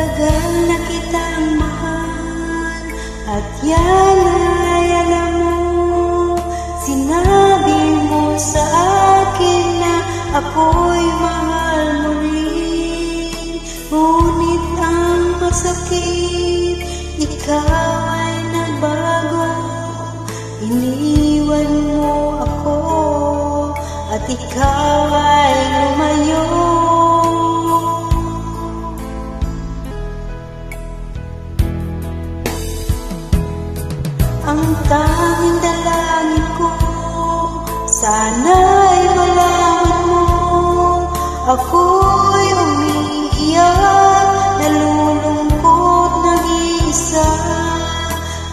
Matagal na kitang mahal at yan ay alam mo. Sinabi mo sa akin na ako'y mahal mo rin. Ngunit ang masakit, ikaw ay nagbago. Iniwan mo ako at ikaw ay lumayo. Ang tanging dalangin ko, sana'y malaman mo. Ako'y umiiyak, nalulungkot, nag-iisa.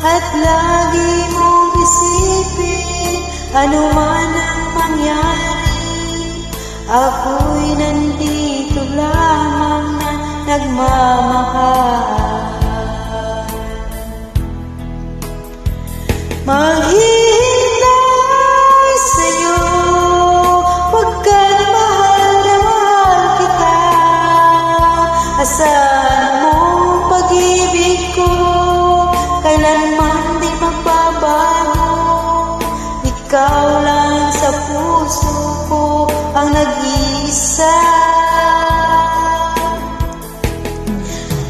At lagi mong isipin, ano man ang mangyari, ako'y nandito lamang na nagmamahal. Maghihintay sa'yo, pagkat mahal na mahal kita. Asahan mong pag-ibig ko, kailanman di magbabago. Ikaw lang sa puso ko ang nag-iisa.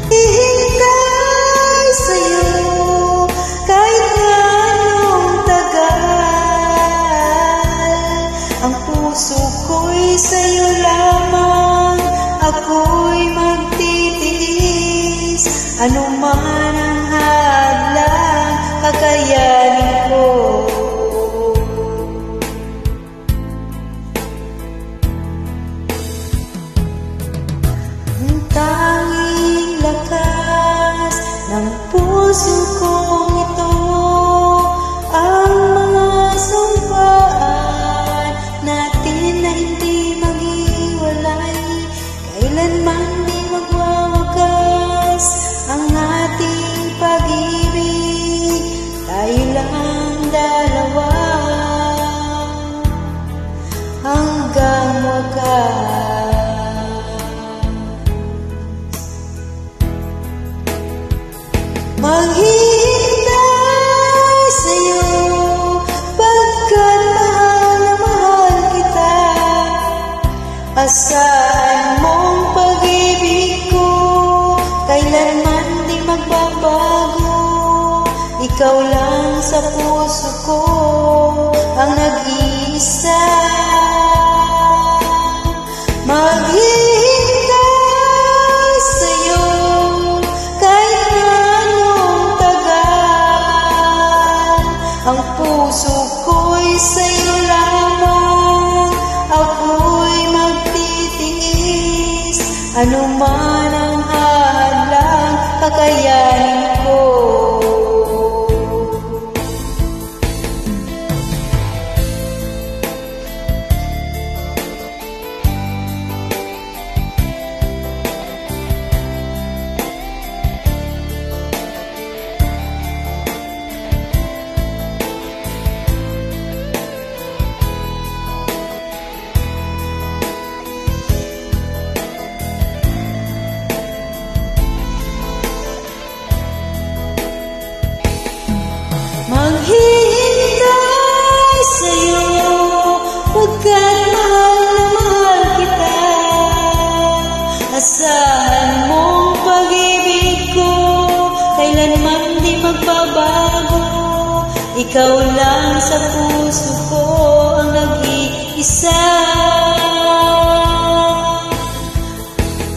Hihintay sa'yo kahit anong tagal. Ang puso ko'y sa'yo lamang, ako'y magtitiis. Ano man ang hadlang, kakayanin ko. Ang tanging lakas ng puso kong ito, ang mga sumpaan natin na hindi maghiwalay. Kailanman di magwawakas ang ating pag-ibig. Tayo lang dalawa hanggang wakas. Maghihintay sa'yo, pagkat mahal na mahal kita. Asahan mong pag-ibig ko, kailanman di magbabago. Ikaw lang sa puso ko ang nag-iisa. Maghihintay sa'yo kahit anong tagal. Ang puso ko'y sa'yo lamang, ako'y magtitiis. Ano man ang hadlang, kakayanin ko. Maghihintay sa'yo, pagkat mahal na mahal kita. Asahan mong pag-ibig ko, kailanman di magbabago. Ikaw lang sa puso ko ang nag-iisa.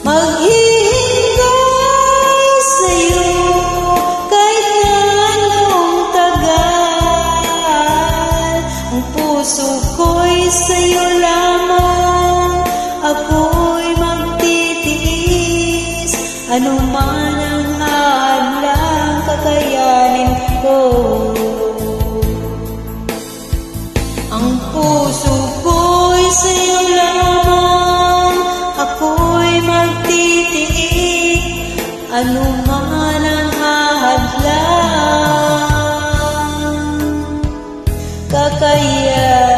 Maghihintay sa'yo kahit anong tagal. Ang puso ko'y sa'yo lamang, ako'y magtitiis. Ano man ang hadlang, kakayanin ko. Ang puso ko'y sa'yo lamang, ako'y magtitiis. Ano man ang hadlang, kakayanin.